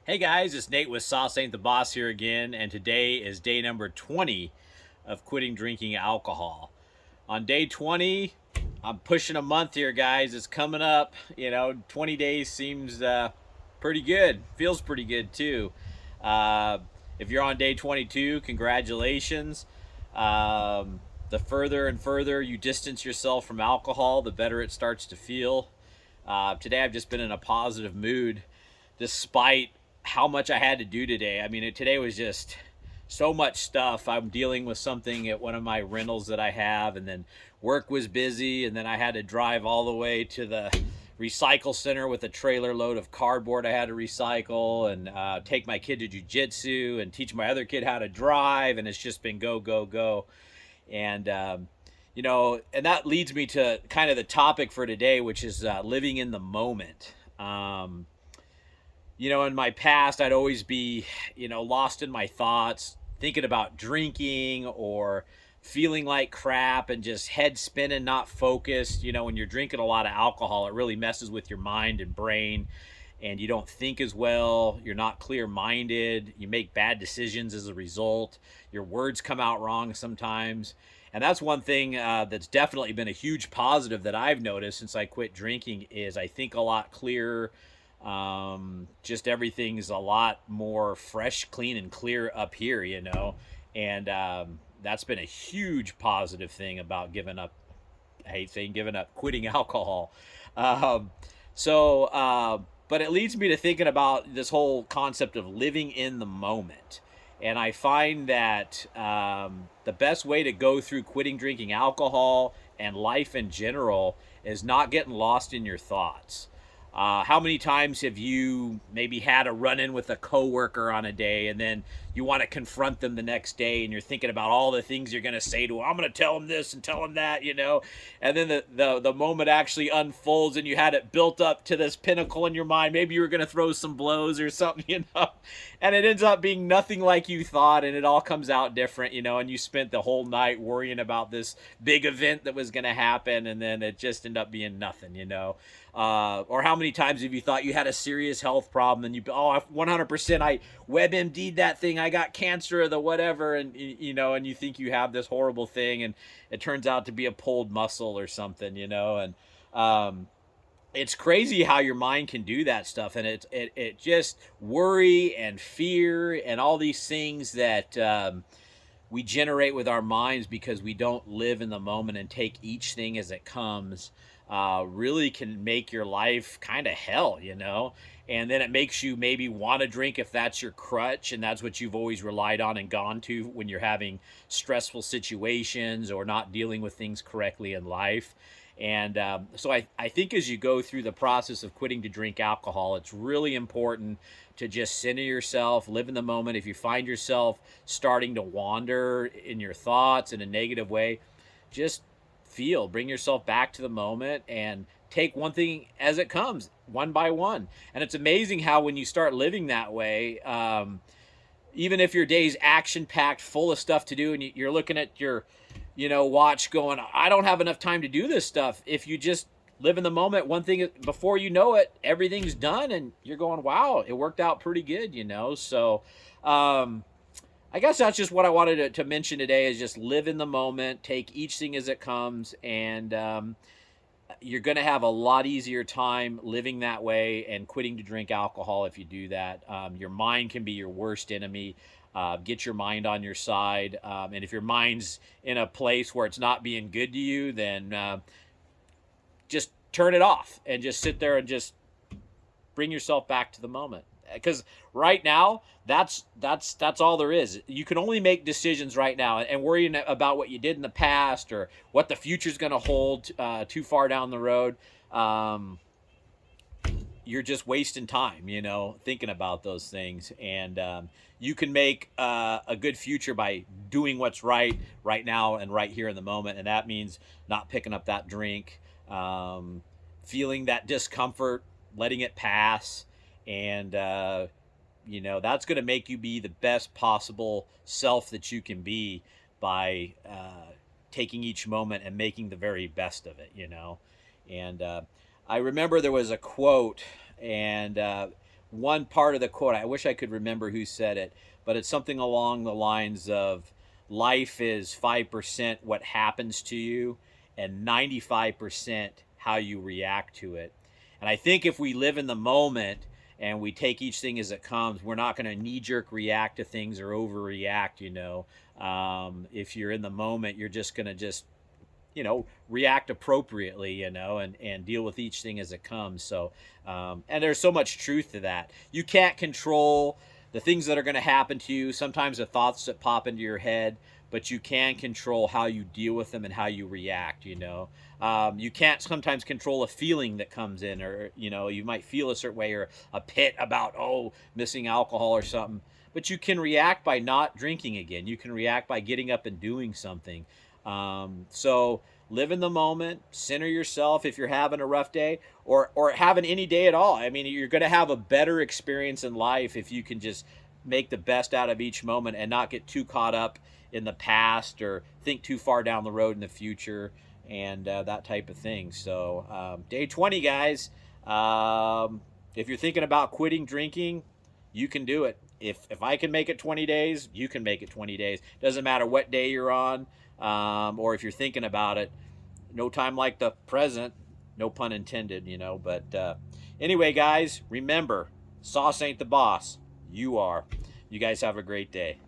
Hey guys, it's Nate with Sauce Ain't the Boss here again, and today is day number 20 of quitting drinking alcohol. On day 20, I'm pushing a month here, guys. It's coming up. 20 days seems pretty good. Feels pretty good too. Uh, if you're on day 22, congratulations. The further and further you distance yourself from alcohol, the better it starts to feel. Today, I've just been in a positive mood despite how much I had to do today. I mean, today was just so much stuff. I'm dealing with something at one of my rentals that I have, and then work was busy, and then I had to drive all the way to the recycle center with a trailer load of cardboard I had to recycle, and take my kid to jujitsu and teach my other kid how to drive, and it's just been go, go, go. And and that leads me to kind of the topic for today, which is living in the moment. In my past, I'd always be, lost in my thoughts, thinking about drinking or feeling like crap and just head spinning, not focused. When you're drinking a lot of alcohol, it really messes with your mind and brain, and you don't think as well. You're not clear minded. You make bad decisions as a result. Your words come out wrong sometimes. And that's one thing that's definitely been a huge positive that I've noticed since I quit drinking is I think a lot clearer. Just everything's a lot more fresh, clean, and clear up here, and that's been a huge positive thing about giving up. I hate saying giving up, quitting alcohol. Um, but it leads me to thinking about this whole concept of living in the moment. And I find that the best way to go through quitting drinking alcohol and life in general is not getting lost in your thoughts. How many times have you maybe had a run in with a coworker on a day, and then you want to confront them the next day, and you're thinking about all the things you're going to say to them? I'm going to tell them this and tell them that, and then the moment actually unfolds, and you had it built up to this pinnacle in your mind. Maybe you were going to throw some blows or something, and it ends up being nothing like you thought, and it all comes out different, and you spent the whole night worrying about this big event that was going to happen, and then it just ended up being nothing. Or how many times have you thought you had a serious health problem, and 100% I WebMD'd that thing, I got cancer or the whatever, and and you think you have this horrible thing, and it turns out to be a pulled muscle or something, and it's crazy how your mind can do that stuff, and it just worry and fear and all these things that we generate with our minds because we don't live in the moment and take each thing as it comes. Really can make your life kind of hell. And then it makes you maybe want to drink if that's your crutch and that's what you've always relied on and gone to when you're having stressful situations or not dealing with things correctly in life. And so I think as you go through the process of quitting to drink alcohol, it's really important to just center yourself, live in the moment. If you find yourself starting to wander in your thoughts in a negative way, just bring yourself back to the moment and take one thing as it comes, one by one. And it's amazing how when you start living that way, even if your day's action packed full of stuff to do and you're looking at your watch going, I don't have enough time to do this stuff. If you just live in the moment, one thing before you know it, everything's done and you're going, wow, it worked out pretty good. So I guess that's just what I wanted to mention today is just live in the moment, take each thing as it comes, and you're going to have a lot easier time living that way and quitting to drink alcohol if you do that. Your mind can be your worst enemy. Get your mind on your side. And if your mind's in a place where it's not being good to you, then just turn it off and just sit there and just bring yourself back to the moment. Because right now, that's all there is. You can only make decisions right now, and worrying about what you did in the past or what the future's going to hold too far down the road. You're just wasting time, thinking about those things. And you can make a good future by doing what's right now and right here in the moment. And that means not picking up that drink, feeling that discomfort, letting it pass. And, that's going to make you be the best possible self that you can be by taking each moment and making the very best of it. And I remember there was a quote, and one part of the quote. I wish I could remember who said it, but it's something along the lines of life is 5% what happens to you and 95% how you react to it. And I think if we live in the moment and we take each thing as it comes, we're not going to knee jerk react to things or overreact, if you're in the moment, you're just going to just react appropriately, and deal with each thing as it comes. So and there's so much truth to that. You can't control the things that are going to happen to you, sometimes the thoughts that pop into your head, but you can control how you deal with them and how you react. You can't sometimes control a feeling that comes in, or you might feel a certain way, or a pit about missing alcohol or something, but you can react by not drinking again. You can react by getting up and doing something. So live in the moment, center yourself if you're having a rough day, or having any day at all. I mean, you're going to have a better experience in life if you can just make the best out of each moment and not get too caught up in the past or think too far down the road in the future, and that type of thing. So day 20, guys. If you're thinking about quitting drinking, you can do it. If I can make it 20 days, you can make it 20 days. Doesn't matter what day you're on, or if you're thinking about it. No time like the present, no pun intended, But anyway, guys, remember, sauce ain't the boss. You are. You guys have a great day.